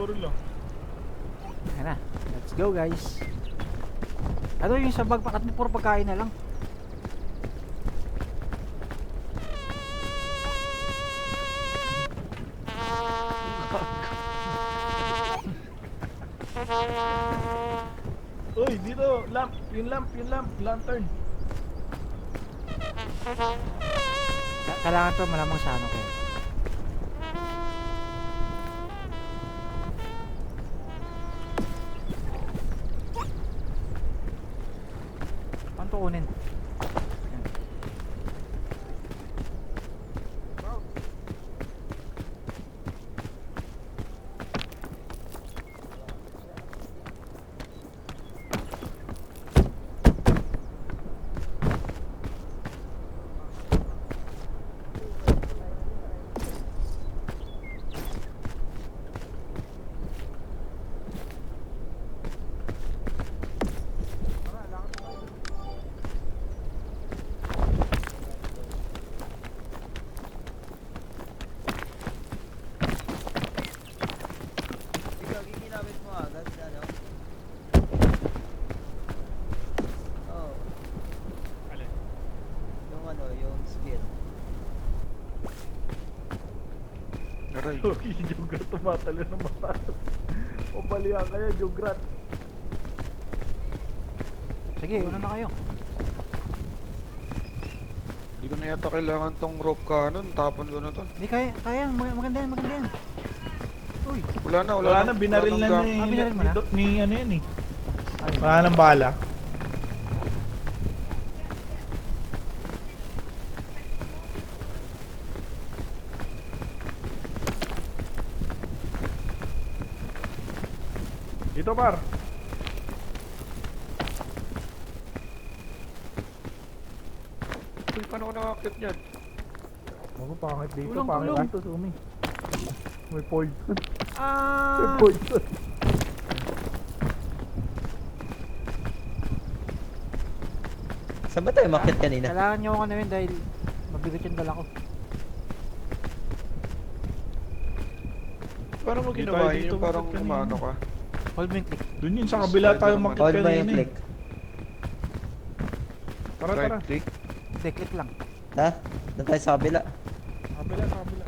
baril lang. Ayan na. Let's go guys. Ano yung sa bag at puro pagkain na lang. Uy, dito, lamp, lantern. Kailangan to malamang sa ano kayo. Paano to kunin? Ayan. Ikaw, giginamit mo agad, ano? Oh, Alin? yung ano, yung spear. Aray. Yogi, Jugrat tumatalo ng mataas. O balihan kaya, Jugrat. Sige, una na kayo. Hindi ko na yata kailangan tong rope cannon. Tapon ko na to. Hindi kaya maganda yan, maganda yan. Uy, Wala na, binaril na gun. ni, binaril mo na? ni ano yan eh. ayun. Wala nang bala. Dito par. Uy, paano ko nakakit yan? Ako pangit dito, Tulong, pangit tulong. dito, Sumi. May poison. May Ah! poison. Saan ba tayo makit kanina? Kailangan nyo ako na yun dahil mabigat yung dala ko. Paano mo Dito, ginawa dito, yun? Yung parang bakit kanina? umano ka? Hold mo yung click. Dun yun, sa kabila tayo Spider-Man. makit Hold ba yung kanina eh. click? Tara, tara. Right click? Hindi, click lang. Ha? Doon tayo sa kabila. Kabila, kabila.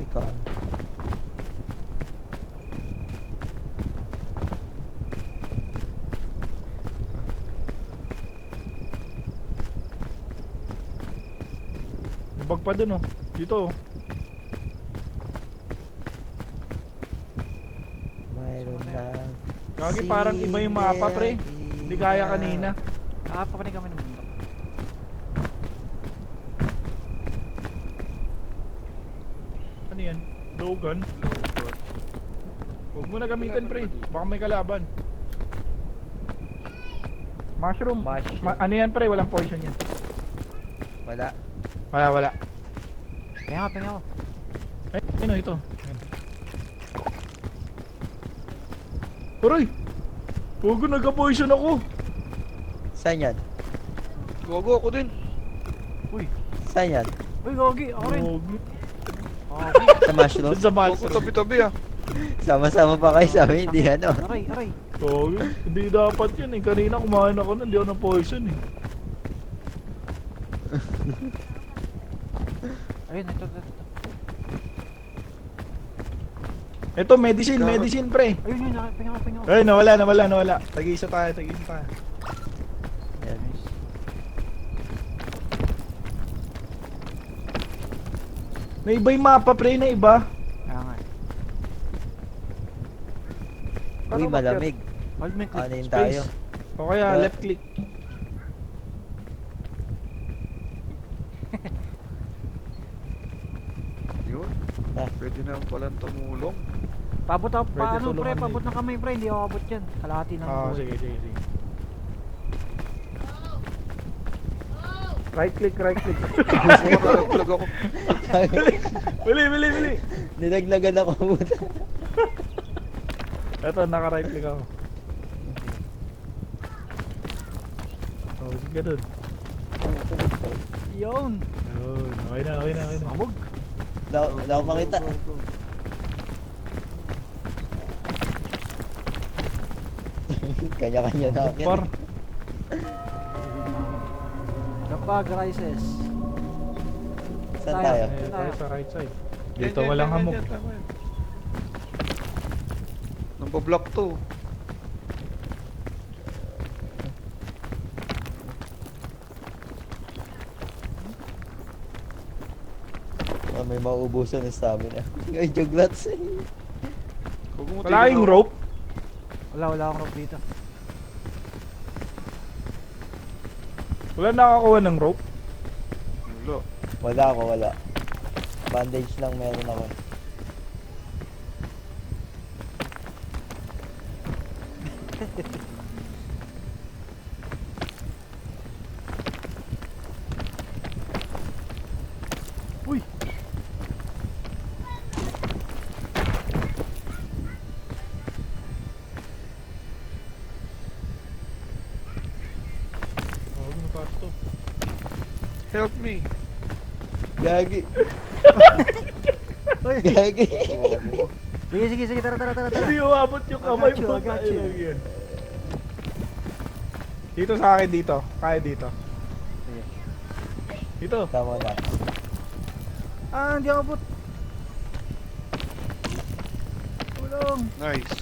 Ikaw. May bag pa dun oh. Dito oh. Mayroon na. Gagi, parang iba yung mapa, pre. Hindi kaya kanina. Papanig kami ng mundo. Ano yan? Logan? Huwag mo na gamitin, pre. Baka may kalaban. Mushroom. Mushroom. Ano yan, pre? Walang poison yan. Wala. Wala. Pinga ko. Ay, ano ito? Aray! Huwag nagka-poison ako. Saan yan? Gago ako din. Uy, Saan yan? uy, gogi, ako rin. Huwag. Okay. Sa mushroom? Doon sa Gago mushroom. tabi-tabi ah. Sama-sama pa kayo sa amin, hindi ano. Aray. Huwag. Hindi dapat yun eh. Kanina kumain ako na, hindi ako ng poison eh. Ayun, ito. Ito, medicine, pre. Ayun, pinga ko. Ay, nawala. Tag-isa tayo. Yan. May iba yung mapa, pre, na iba. Kaya nga. Uy, malamig. Hold mo yung click. Ano yun Space. tayo? O kaya, Yeah. left click. Yun. Ah. Pwede na palang tumulong. Pabot ako, Pwede paano pre, tulungan pabot din. ng kamay pre, hindi ako abot yan. Kalahati ng Ah, buhay. sige. Right click. Nalaglag ako. Bili. Nilaglagan ako muna. Eto, naka-right click ako. Oh, sige dun. Yun. Yun, okay na, okay na, okay na. Mamog. Wala akong makita. Kanya-kanya na akin. Par. Kapag rises. Saan tayo? Eh, tayo sa right side. Yan, Dito yan, walang yan, hamog. yan, tama yan. Nambablock to. May mauubusan ng stamina. Ay, juglats. Huwag mo Wala yung tingnan rope. Wala akong rope dito. Wala nakakuha ng rope. Wala. Wala ako, wala. Bandage lang meron ako. Uy! Oh, mataas to. Help me. Gagi. Uy! Gagi. Sige, tara. Hindi umabot yung kamay mo. I got you. Ayun lang yan. Dito sa akin dito. Kaya dito. Sige. Dito. Tama na. Ah, hindi ako abot. Tulong. Nice.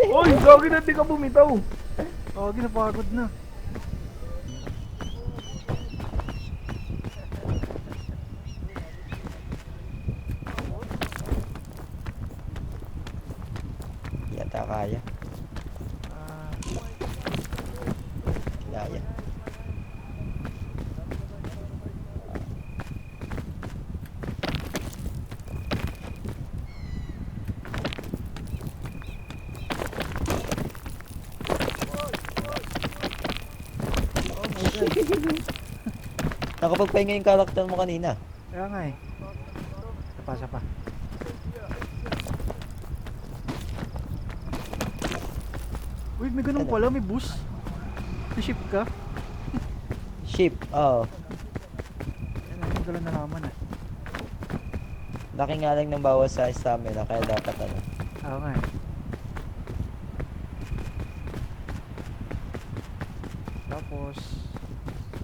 Oy, gagi na di ka bumitaw. Oh, ginapagod na. Yata kaya. Ah, Kaya. Nakapagpahinga yung karakter mo kanina. kaya nga eh. Isa pa. Uy, may ganun Ano? pala, may boost. Na-ship ka? Ship. Oo. Ayun, ko lang nalaman ah. Laki nga lang ng bawas sa stamina kaya dapat ano. Oo nga eh. Tapos,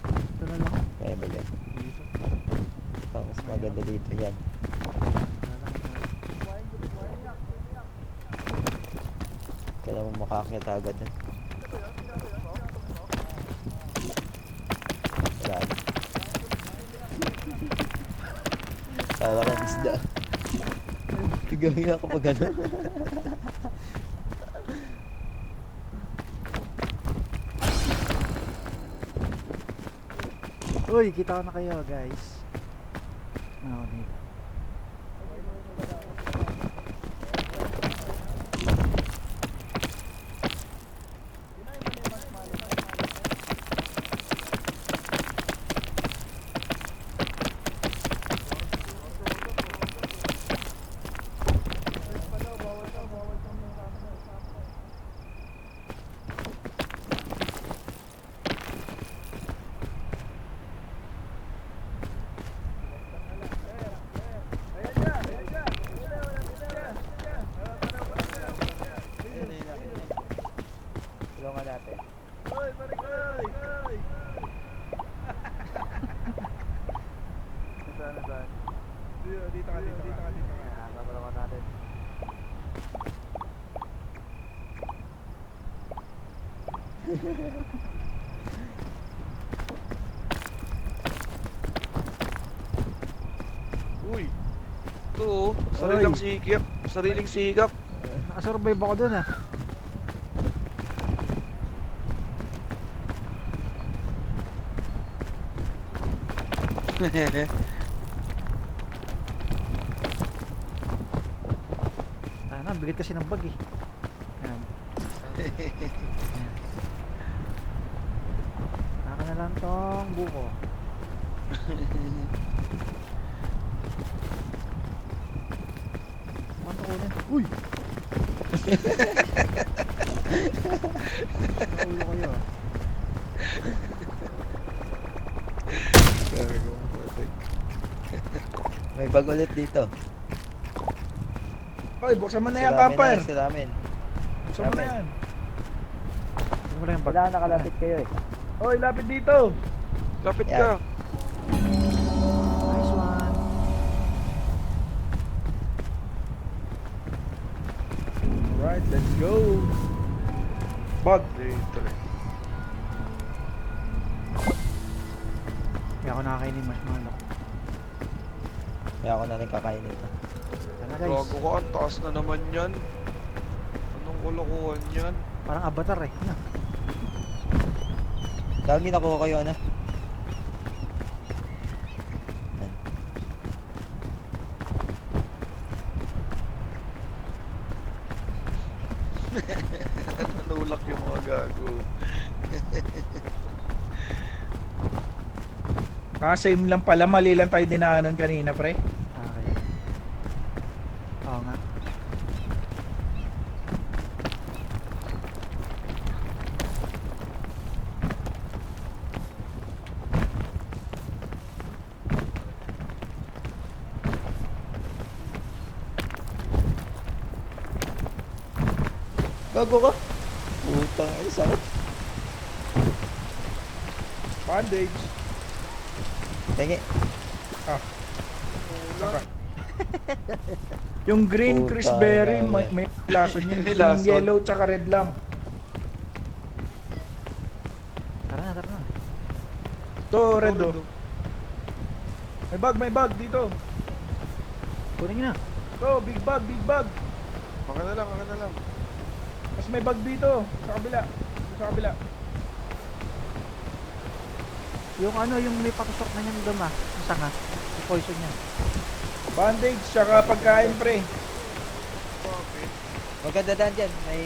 ito na lang. Kaya ba yan? Dito. Mas maganda dito yan. Kailangan mo makakita agad eh. Wala. Kala kang isda. Tigawin ako pag ano. Uy, kita ko na kayo guys. Ano ako dito? Tulungan natin. Oy, barikoy! Saan? Dito ka. Tulungan natin. Uy. Ito oh. Sariling Oy. sikap. Sariling sikap. Nakasurvive ako dun ah. Tana, bigat kasi ng bag eh. Ayan. Naka na lang tong buko. Manto ko na. Uy! Ulo kayo ah. Sabi ko, putik. May bag ulit dito. Oy, buksan mo na yan, Siramin kapar. na, siramin. Buksan mo na yan. Ano mo lang yung bag? Kailangan nakalapit kayo eh. Oy, lapit dito. Lapit Yan. ka. Nice one. Alright, let's go. Bag. Dito rin. Kaya ako nakakainin marshmallow. Kaya ako na rin kakainin ito. Ano guys? Gago ka, ang taas na naman yan. Anong kulukuhan yan? Parang avatar eh. Ano? Dami nakuha kayo, ano? Yan. Nanulak yung mga gago. Same lang pala, mali lang tayo dinaanan kanina, pre. Okay. Oo nga. Gago ka? Putang, ay sakit. Bandage. Tingi. Saka. Yung green Puta, crispberry, gaya. may lason yun. May Yung lason. yellow tsaka red lang. Tara na, tara na. Ito, red oh. May bag dito. Kunin nyo na. Ito, big bag, big bag. Maka na lang, maka na lang. Mas may bag dito, sa kabila. Sa kabila. Yung ano, yung may patusok na niyang dama. Yung sanga. Yung poison niya. Bandage, tsaka pagkain, pre. Bakit? Huwag ka dadaan dyan. May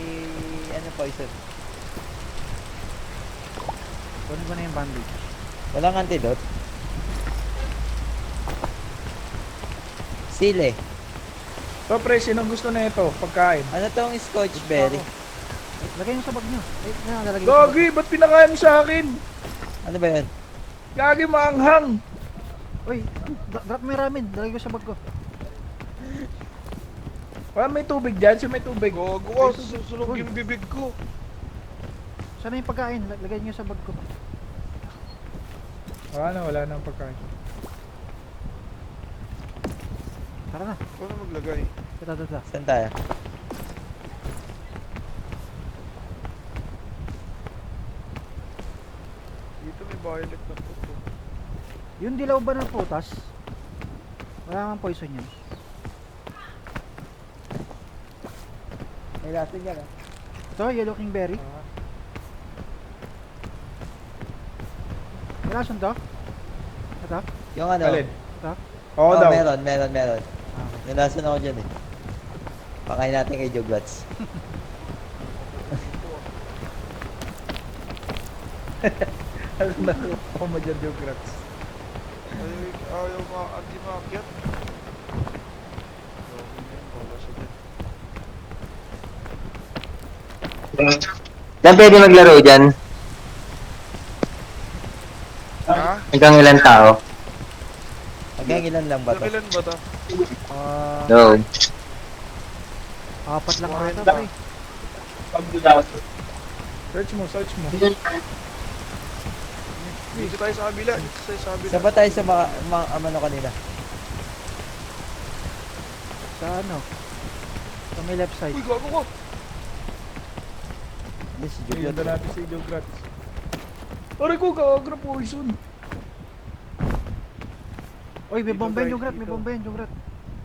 ano poison. Kunin ko na yung bandage. Walang antidote. Sile. So, pre, sinong gusto na ito? Pagkain. Ano tong scotch berry? Lagay nyo sa bag nyo. Ay, lalagay ko sa bag. Gagi, ba't pinakain mo sa akin? Ano ba yun? Gagi, maanghang. Uy, drop mo yung ramen. Lagay ko sa bag ko. Wala may tubig dyan, siya may tubig. Gago ka, susunog yung bibig ko. Sana yung pagkain. Lagay nyo sa bag ko. Wala na ang pagkain. Tara na. Paano maglagay? Ito. Saan tayo? Dito may violet na puto. Yung dilaw ba ng putas? Wala namang poison yan. May lason yan ah. Ito, yellow kingberry. May lason to? Ito? Yung ano? Alin? Ito? Oo daw. meron. Ah, okay. Nilason ako dyan eh. Pakain natin kay Joglats. Alam na ako mo dyan, Jograts. Ay, ayaw hindi maakyat. Gago na yun, wala siya dyan. Saan pwede maglaro dyan? Ha? Hanggang ilang tao? Hanggang ilan lang ba to? Nakilan ba to? No. Apat lang Kumain ata, ba? pre. Search mo. Dito tayo sa kabila. Dito tayo sa kabila. Saan ba tayo sa ano kanina? Sa ano? Sa may left side. Uy, gago ko! Hindi si Ayun na Joglats. natin si Jograts. Aray ko, kagra poison. Uy, may Dito, bomba yan, guys, Jograt. May dito. bomba yan, Jograt.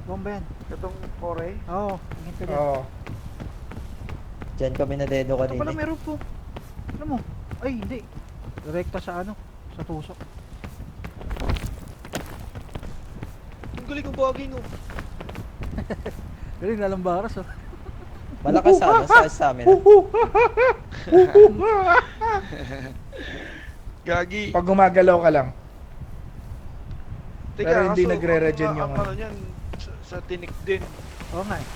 Bomba yan. Itong kore. Oo, ingin ka dyan. Oo. Diyan kami na dedo Ito kanina. pala meron po. Ano mo? Ay, hindi. Direkta sa ano? Sa tusok. Ang galing ng bagay no. Galing nalambaras oh. Malakas sa ano, sa stamina. Gagi. Pag gumagalaw ka lang. Teka, Pero hindi kaso nagre-regen ang yung ano niyan, sa tinik din. Oo nga eh.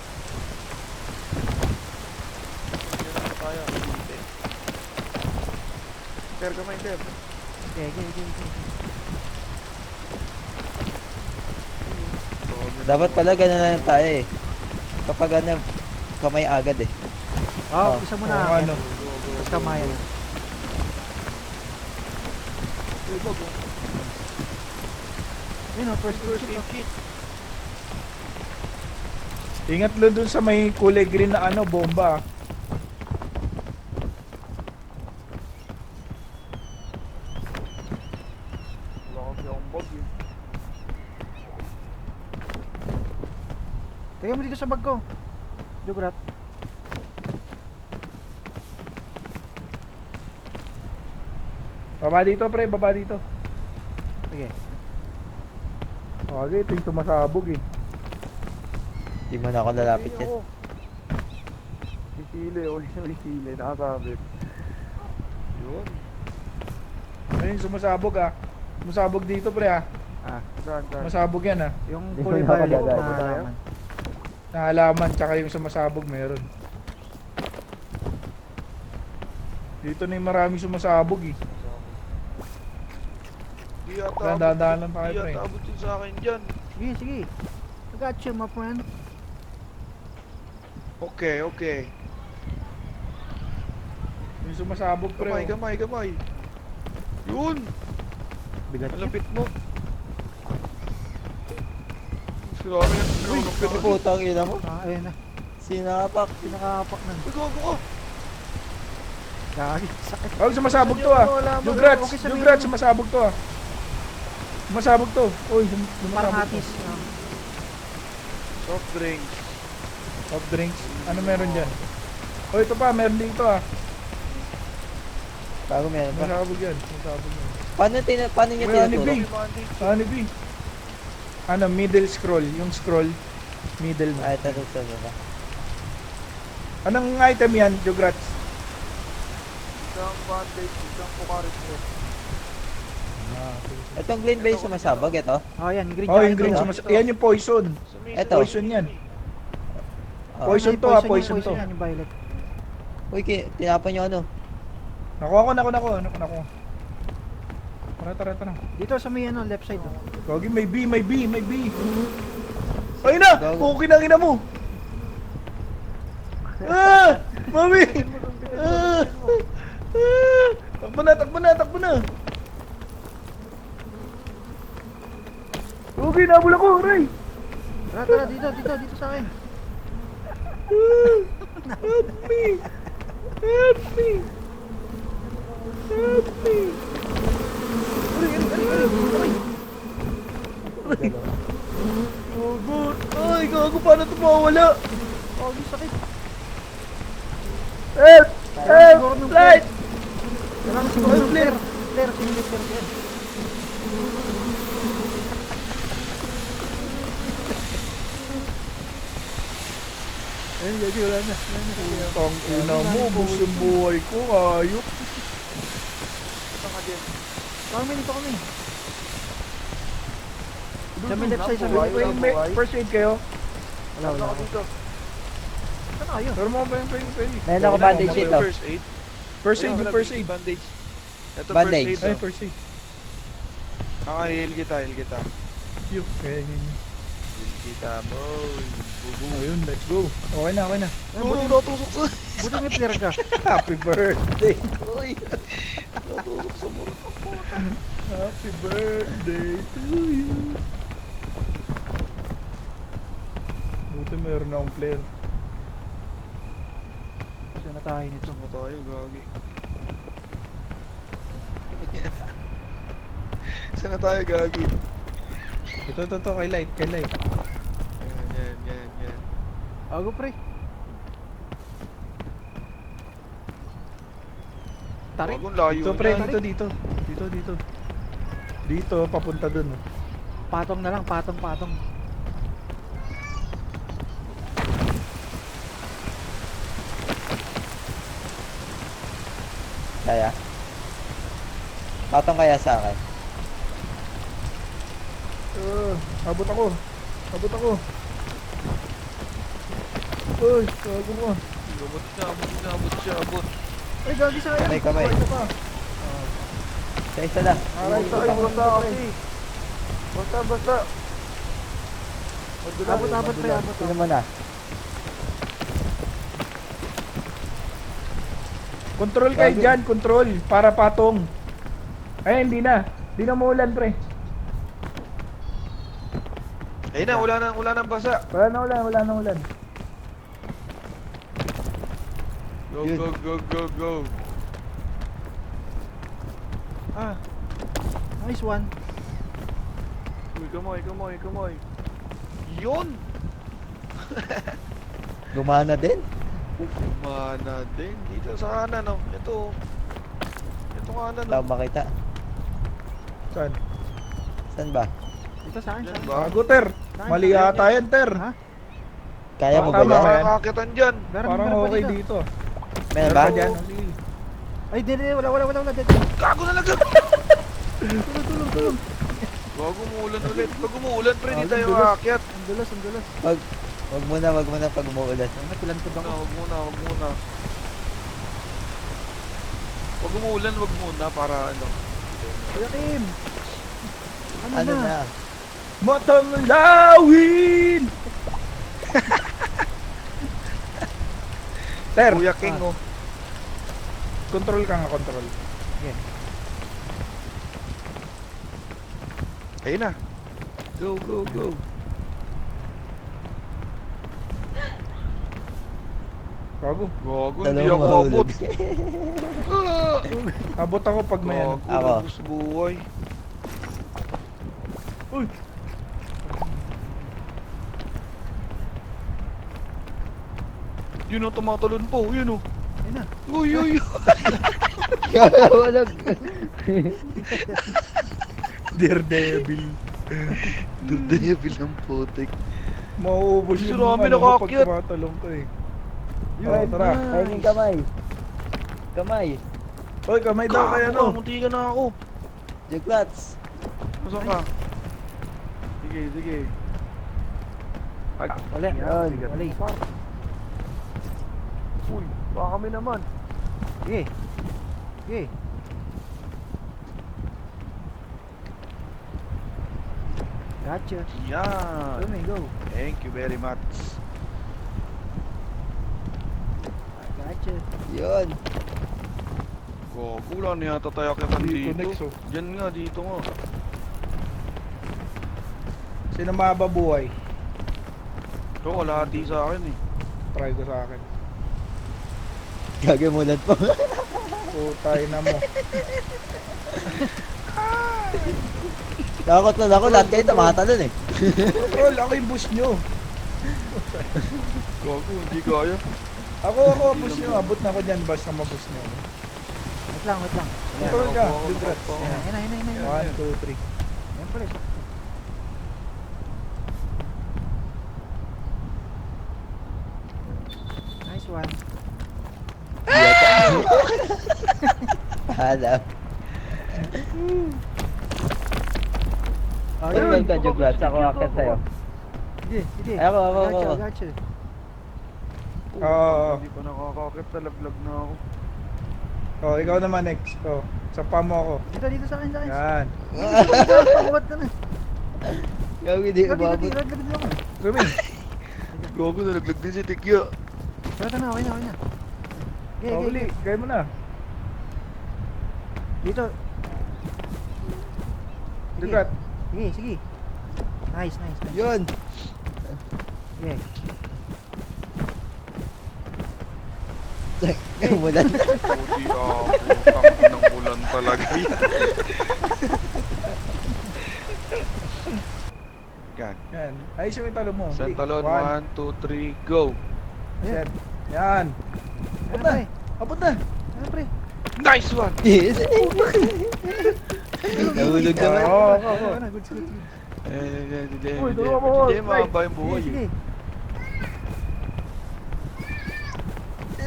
Yan na tayo. Ter ka may ter. Okay. Dapat pala ganun lang tayo eh. Kapag ano, kamay agad eh. Oh, Oh. isa mo Oo, na. ano. Tapos kamayan. Yun o, first aid kit. Ingat lo dun sa may kulay green na ano, bomba. Wala kasi akong bag eh. Tingnan mo dito sa bag ko. Jugrat. Baba dito, pre, baba dito. Sige. Okay, ito yung sumasabog eh. Di mo na ako lalapit yan. Sisili, may sili, nakasabit. Yun. Ayun, sumasabog ah. Sumasabog dito, pre ah. Ah, Saan? Sumasabog yan ah. yung Di mo kulay na ako violet gagawin. na halaman. Na halaman, tsaka yung sumasabog meron. Dito na yung maraming sumasabog eh. Di yata Dadaan lang Di tayo, pre. yata abot yun sa akin dyan. Sige, sige. I got you, my friend. Okay, okay. Yung sumasabog, pre. Gamay, oh. gamay, gamay. Yun! Bigat Ang niya. lapit mo. Grabe yan. Uy, Ay, putang ina mo. Ah, ayun na. Sinapak. Pinakapak na. gago ka. Gagi, sakit. Oh, sumasabog to ah. Jugrats, Okay, sabihin Jugrats, mo. sumasabog to ah. Sumasabog to. Uy, Parang sumasabog hatis. to. Ah. Soft drinks. Soft drinks. Ano meron dyan? Oh, ito pa, meron dito ah. Bago meron pa. Sumasabog yan. Sumasabog yan. Paano niya May tinuturo? honey Ano B? Ano, middle scroll. Yung scroll, middle mo. Ay, tanong na. Anong item yan, Jugrats? Isang bandage, isang pukarit mo. Itong green base sumasabog, ito. Oh, yan, green Oh, jacket yung green ko. sumasabog. Yan yung poison. Ito. Poison yan. Oh. Poison May to, ah, yan, poison to. yan, yung violet. Uy, tinapon nyo ano? Nakuha ko. Tara. Dito sa may ano, left side. Oh. Gogi, may B. Ayun na! Gago. Okay na, ina mo! Ah! Mami! Ah! Ah! Takbo na! Okay, nabula ko, Ray! Tara, dito sa akin. Help me! Help me! Gago, paano ito mawala? Oh, sakit. Help! Siguro ng Light! Kailangan siguro ng flare. Flare, single flare yan. Ayun, gago, wala na. Tang ina mo, gusto yung buhay ko, ayok. Kami dito kami. Sa may left side, sa may Wait, may first aid kayo? Wala. dito. Saan kayo? Pero mo ba yung pwede? Meron ako bandage dito. First aid. First aid, yung first aid. Bandage. Ito Bandage. first Ay, aid. first aid. Heal kita. Yun, kaya yun. Heal kita mo. Ayun, let's go. Okay na. Buti natusok sa... Buti may flare ka. Happy birthday. Uy! Natusok sa muro. Happy birthday to you. Buti meron akong player. Saan na tayo nito? Saan tayo, gagi? Saan na tayo, gagi? Ito, kay Light. Yan. Ako pre. Tarik. Bagong layo Dito, pre, niyan. dito. Dito, papunta dun. oh. Patong na lang, patong. Kaya. Patong kaya sa akin. Abot ako. Uy, gago mo. Abot siya. Ay, gagi sa akin. May kamay. Ito pa. Isa na. Aray, Basta. Abot, pre, abot. Sino mo na? Control kayo dyan, control. Para patong. Ay, hindi na. Hindi na maulan, pre. Ayun na, wala nang basa. Wala na ulan. Go, Yun. go. Ah. Nice one. Uy, kamoy. Yun! Gumana din? Mana din. Dito sa kanan, no? Ito kanan, no? Wala akong makita. Saan? Saan ba? Dito sa akin, Yan sa akin. ba? Bago, Ter. Mali yata yan, Ter. Ha? Kaya mo ba Tama yan? ba? Makakakitan dyan. Meron Parang pa okay dito. dito. Meron ba? Meron pa dyan. Sige. Ay, di, wala. Dito. Gago na lang. Tulong. Bago umuulan ulit. Pag umuulan, pre, di Ah, tayo dulas. aakyat. Ang dulas. Wag muna pag umuulan. Ano, pilantod ako. Wag muna. Pag umuulan, wag muna para ano. Kuya Kim. Ano na? Matang lawin! Ter, Kuya King, oh. control ka nga, control. Ayun na. Go. Gago. Gago, Dalawa hindi ako mahulog. abot. Abot ako pag may ano. Gago, Ako. lubos buhay. Uy! Yun ang tumatalon po, yun oh. Ayun na. Uy. Walag. Daredevil. Devil ang putik. Mauubos Gusto yung namin ano mo pag nakaakyat. tumatalong ka eh. Yun, Oh, tara. nice. Ayun yung kamay. Kamay. Oy, kamay daw kaya Gago, no. munti ka na ako. Juglats. Nasaan ka? Sige. Wala. Yun. Wala. Uy, baka kami naman. Sige. Gotcha. Yan. Go. Thank you very much. Gotcha. Yun. Wala na yata tayo akitan Dito dito. next oh. Diyan nga, dito nga. Sino mababuhay? Ito, kalahati sa akin eh. Try ko sa akin. Gagamulan po. Putay na mo. Takot na ako. Lahat kayo tumatalon eh. Control, ako yung boost nyo. Gago, hindi kaya. Ako, boost nyo. Abot na ako dyan, basta maboost nyo. Wait lang. Control ka, Ako, Congrats. ako. Ayun na. 1, 2, 3. Ayan pala. Nice one. Pahala. Oh, Ayun ka, Juglats. Ako akit sa'yo. Sige. Ay, ako. Gotcha. Oo. Hindi pa nakakakit, talaglag na ako. Oh, ikaw naman next. Oh, sapa mo ako. Dito sa akin. Yan. Pakubat ka na. Gawin di umabot. Dito ako. Rumi. Gago, nalaglag din si Tikya. Okay na. Okay. Oh, uli. Kaya mo na. Dito. Ligat. Sige. Nice. Yun. Sige. Gagamulan. Puti ako, tangin ng ulan talaga yan. Yan. Yan. Ayos yung italo mo. Sa talon, 1, 1, 2, 3, go! set. Yan. Abot na. Abot na. Ano pre? Nice one! Yes. Nahulog naman. Oo. Good. Uy, dalawa mo, Hindi, Mike. mahaba yung buhay Sige. eh.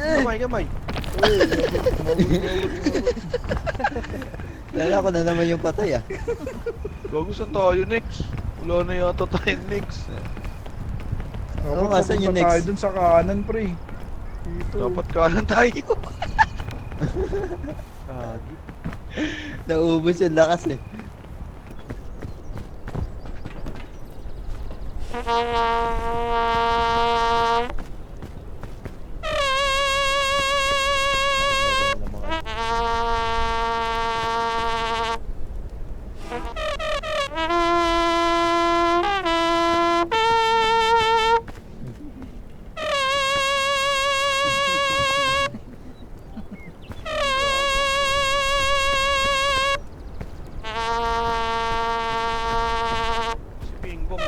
Gamay. Lala ko na naman yung patay ah. Gago, saan tayo next? Wala na yata tayong next. Oo nga, saan yung Tayo next? dun sa kanan, pre. Dito. Dapat kanan tayo. Naubos yung lakas eh. Meron na mga... Si Bingbong.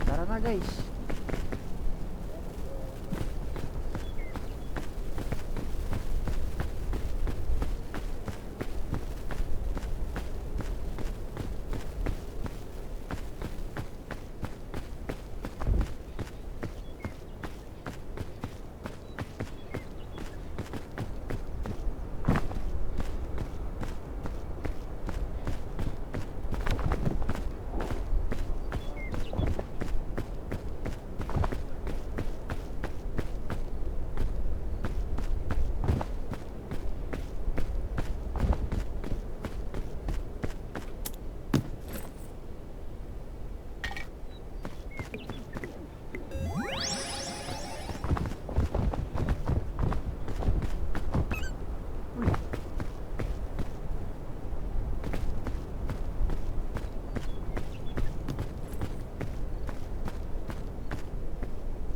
Tara na guys.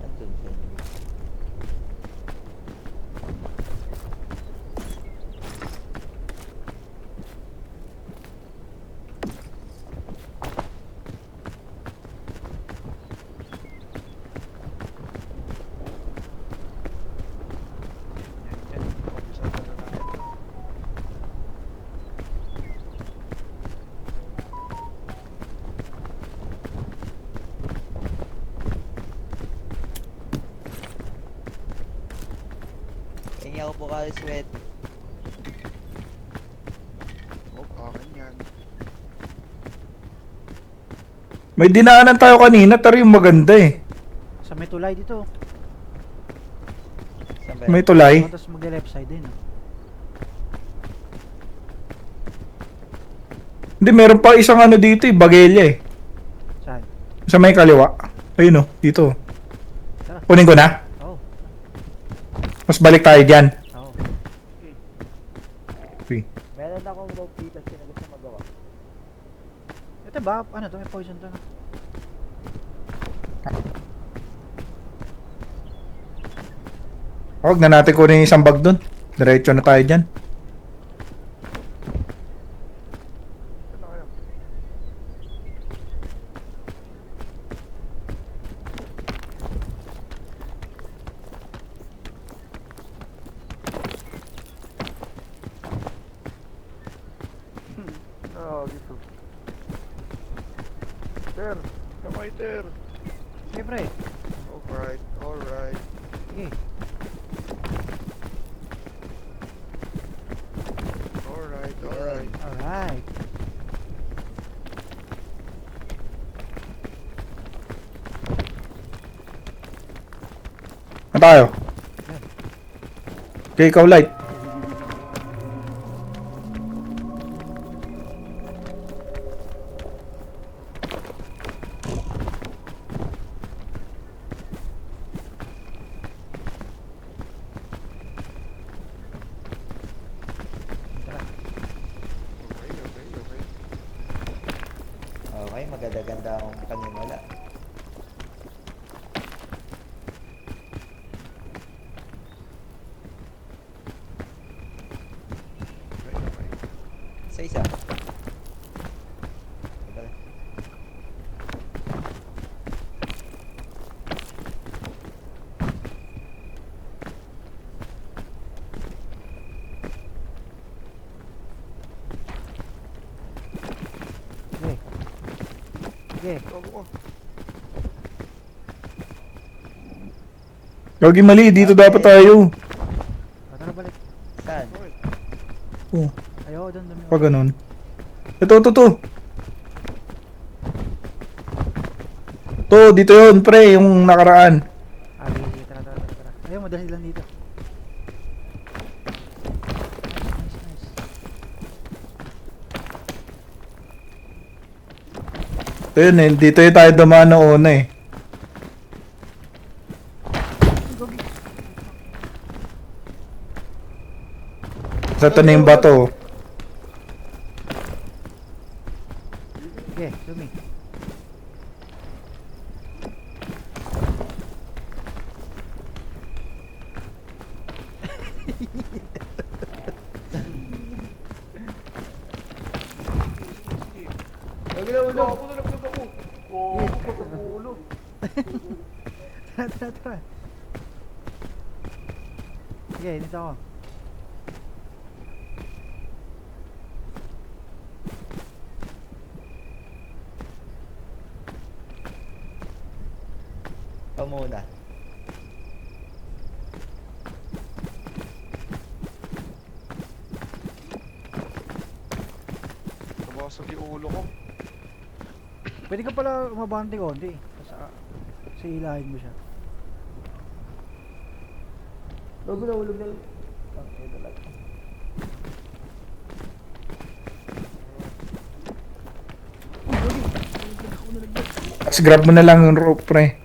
Andun pa yun. Yan, yan. Umpisa na na natin to. Hingi ako po kalis sweat. Oh, akin yan. May dinaanan tayo kanina, pero yung maganda eh. Sa may tulay dito. Saan ba May yun? tulay. Oh, tapos mag-left side din. Oh. Hindi, meron pa isang ano dito eh, bagelya eh. Saan? Sa may kaliwa. Ayun oh, dito. Tara. Kunin ko na. Oh. Mas balik tayo dyan. Oh. Okay. Meron akong rope dito sino gusto magawa. Ito ba? Ano to? May poison to. No? Huwag na natin kunin yung isang bag dun. Diretso na tayo dyan. Saan na kayo? Ah, dito. Ter, kamay ter. Sige pre. Alright, alright. Sige. Alright, alright. Alright. Na tayo. Okay, ikaw light. Okay, okay, okay. Okay, maganda-ganda akong panimula. Okay, okay. Isa-isa. Tara. Sige. Sige. Gago ko. Gagi mali, dito dapat tayo. Tara balik. Saan? Oh, Ayaw, doon. pag ganun. Ito. To, dito yun, pre, yung nakaraan. Sige, tara. Ayaw, madali lang dito. Nice. Ito yun eh, dito yung tayo dumaan na una eh. Sa ito na yung bato. Sige, Sumi. Wala ako, nalaglag ako. Ulo. Tara. Sige, dito ako. Ikaw muna. Nabasag yung ulo ko. Pwede ka pala umabante konti. Kasi ilahin mo siya. Hulog na. Tapos grab mo na lang yung rope, pre.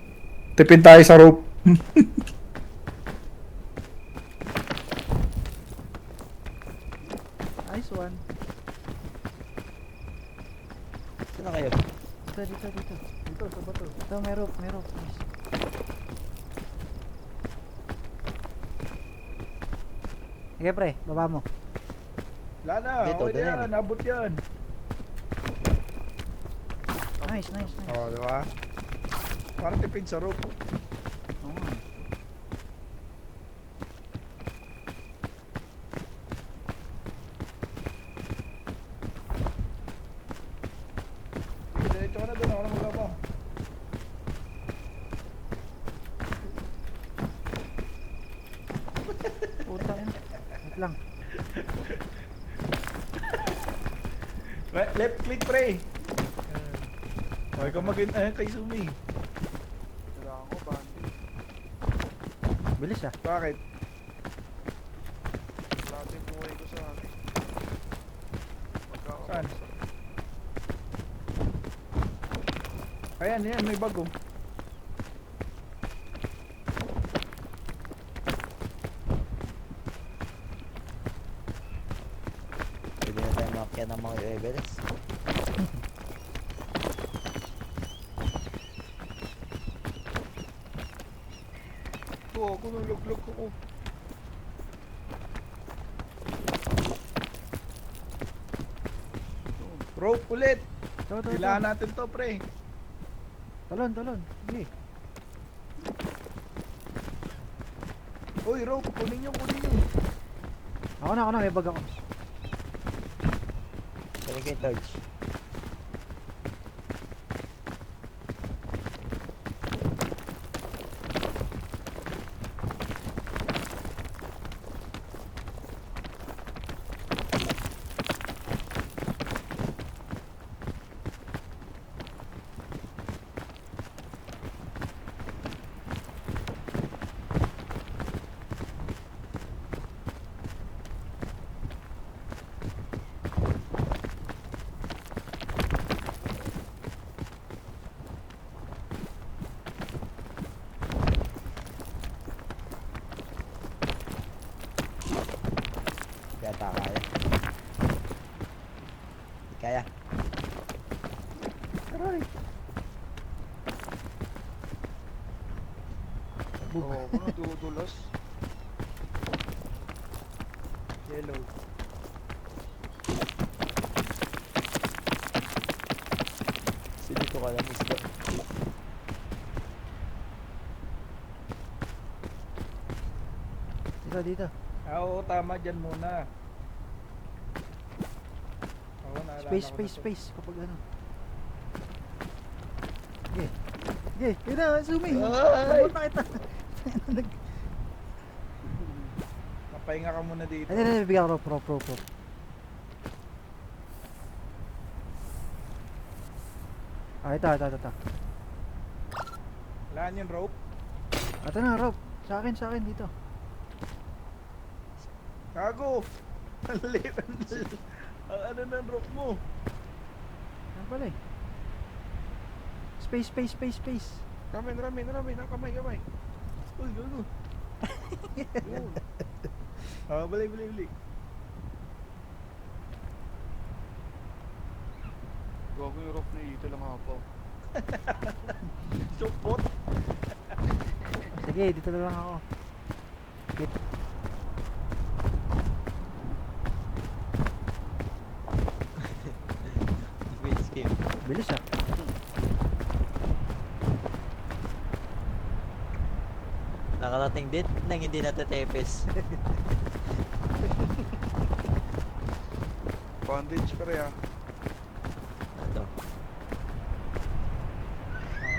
Tipid tayo sa rope. Nice one. Saan na kayo? Dito. Dito, sa bato. Ito, may rope. Nice. Sige pre, baba mo. Wala na, Dito, okay na dyan. yan, nabot yan. Nice. Oh, di ba? Parang tipid sa rope. Oo nga. Diretso ka na doon, ako na magapa. Puta yun. Wait lang. Left click, pre. Okay ka magin kay Sumi. Kailangan ko, bandi. Bilis ah. Bakit? Lahat yung buhay ko sa akin. Saan? Ayan, may bago. Pwede na tayo makakya ng mga Everest. Ito, ako nalaglag ako. Rope ulit. Ito. Kailangan natin to, pre. Talon. Sige. Uy, rope, kunin nyo. Ako na, may bag ako. Pwede kayo torch. Yata kaya. Di kaya. Aray. Oo, ako nadudulas. Yellow. Sinito ka lang isda. Dito. Oo, tama dyan muna. Oo, naalala ko na to. Space. Kapag ano. Sige. Yun na, Sumi. Ay! Bakit na kita? pahinga ka muna dito. Ay, bigyan ko rope. Ah, ito. Wala yung rope. Ito na, rope. Sa akin dito. Gago! Ang liit. Ang ano ng rope mo? Ano pala eh? Space. Ramen. Ang kamay. Uy, gago. Yun. Bali. Gago yung rope na ito lang ako. Supot. Sige, dito na lang ako. Wait. Wait, skip. Bilis ah. Nakarating din nang hindi natatepes. Bandage pa rin ah. Ito.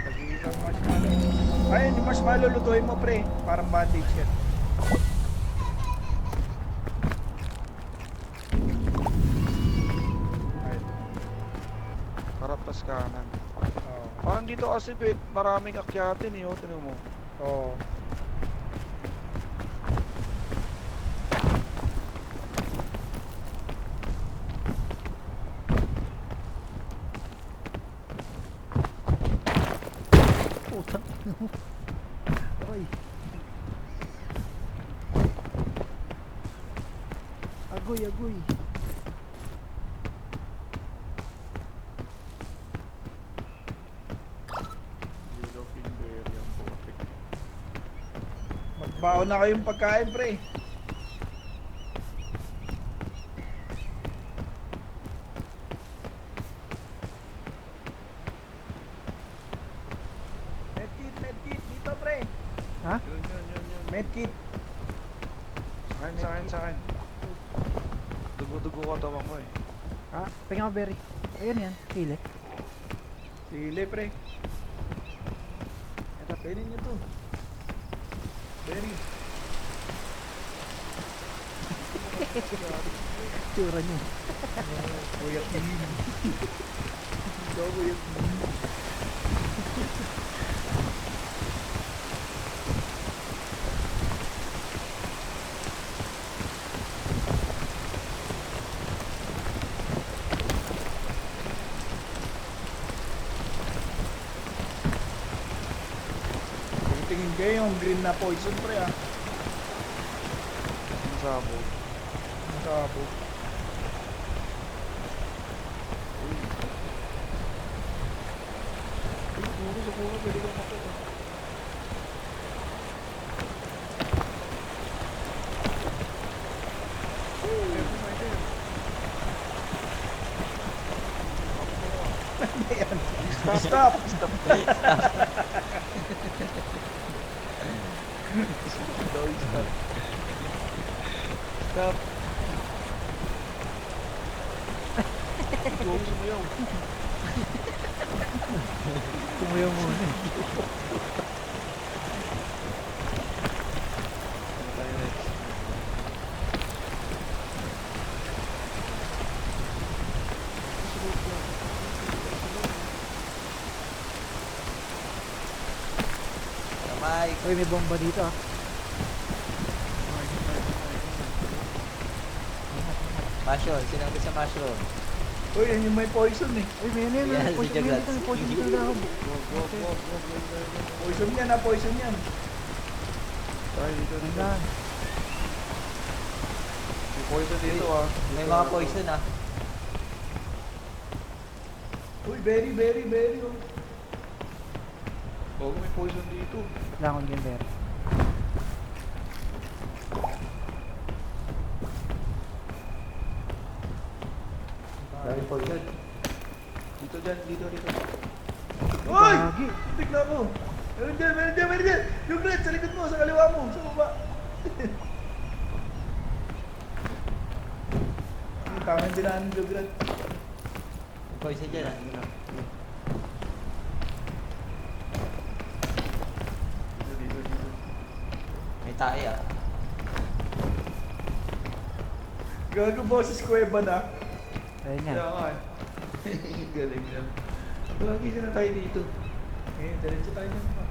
Pag-iisang marshmallow. Ayun, yung marshmallow lutuin mo, pre. Parang bandage yan. Ayun. Harap tas kanan. Oo. Parang dito kasi maraming akyatin eh. Tinan mo. Oo. Putang. Oy. Agoy. Yellow finger yung putik. Magbaon na kayong pagkain, pre. Medkit. Dito, pre. Ha? Yun. Medkit. Sa akin. Dugo-dugo ko tawang ko eh. Ah, pengen ko berry. Ayun yan, pili. Sili, pre. Ito, pwede nyo to. Berry. Tsura niya. Kuyat din. Ito, kuyat din. Tingin kayo yung green na poison, pre, ah. Ang sabo. Ang sabo. Sa puro, pwede ka makuha. Stop! Stop. Go, sumayaw. Tumayo muna eh. Ano tayo next? Kamay. Uy, may bomba dito ah. Mushroom. Sinabi sa mushroom. Uy, yan yung may poison eh. Uy, may ano Yan, yun. Poison si dito, Jagrat. may poison dito daw. Poison yan, ah, poison yan. Tayo dito. Tandaan. May poison dito ah. May mga poison ah. Uy, berry. Oh. Bago may poison dito. Langon yung berry. May poison. Dito dyan, dito. Uy! Gagi. Tignan mo. Meron dyan. Yung red, sa likod mo, sa kaliwa mo, sa baba. Ang tamang dinaan yung red. Poison dyan ah. Dito. May tae ah. Gago boses Kuweba na. Ayun nga. Kaya nga. Galing yan. Lagi na tayo dito. Ngayon, diretso tayo na.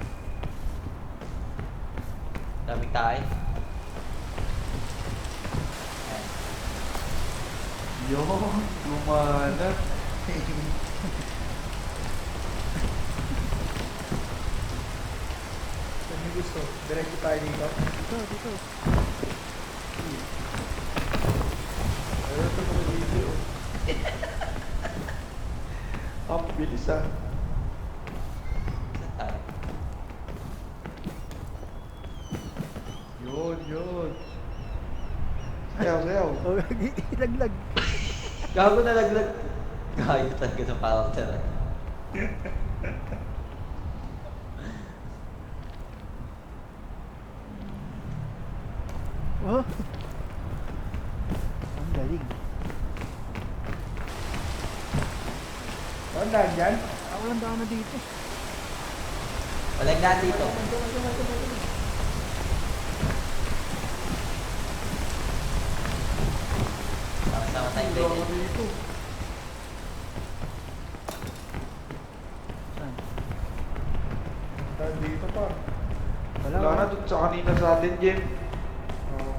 Daming tayo. Yun, lumana. Saan niyo gusto? Diretso tayo dito. Dito. Ayaw ito mga video. Ang bilis ah. Saan tayo? Yun. Sayaw. Oh, ilaglag. Gago na laglag. Gago talaga sa parang tara. Oh. Ang galing. Saan daan dyan? Walang daan na dito. Walang daan dito. Sama-sama tayong Hindi ako ganyan. dito. Saan? Saan dito pa? Wala. Wala na dun sa kanina sa atin, Jem. Oo.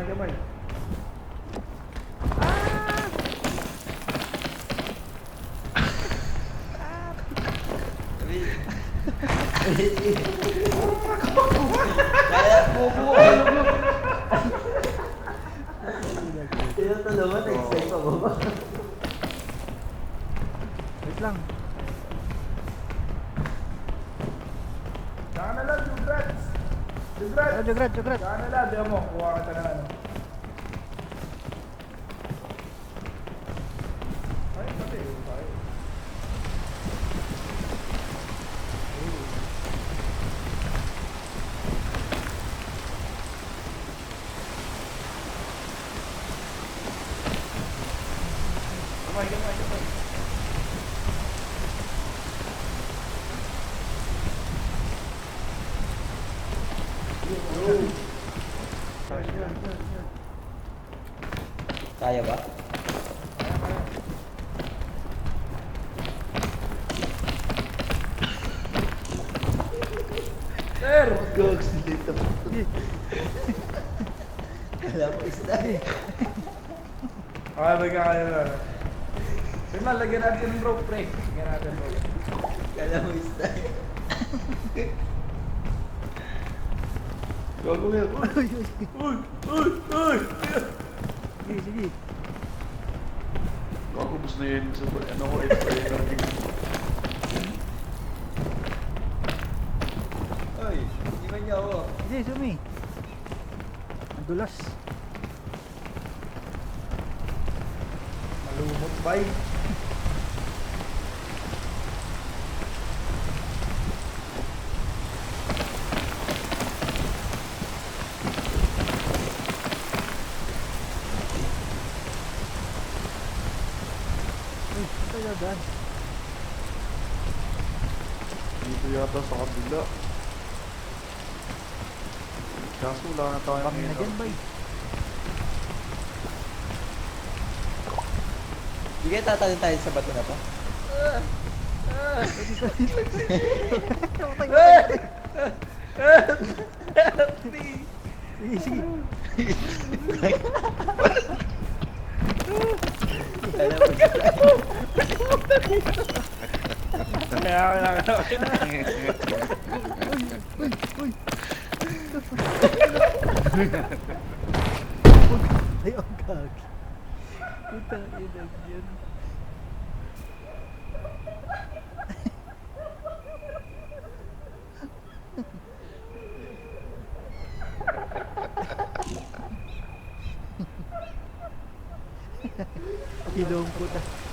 Gamay. Kaya bubuo. Tinutulungan, excited pa ba? Wait lang. Saan na lang, Jugrats! Ah, Jograd. Saan na lang, di mo, kuha ka na ano. Ay, pati, tayo. Gamay. Kaya ba? Sir! Gogs dito. Alam mo, isda eh. Kaya na. Sir, lagyan natin ng rope, pre. Lagyan natin ng rope. Alam mo, isda eh. Gago yan. Uy! Sige. Gago, gusto na yun sa ano ko, spray natin. Ay, hindi man niya ako. Sige, sumi. Ang dulas. Malumot, bay. Uy, ito yung daan. Dito yata sa kabila. Kaso wala na tayo Kami na dyan, bay. Hindi kaya tatalin tayo sa bato na to? Sige. Alam mo, isda. Uy. Ay, ang gagi. Puta, inag yan. Ilong puta.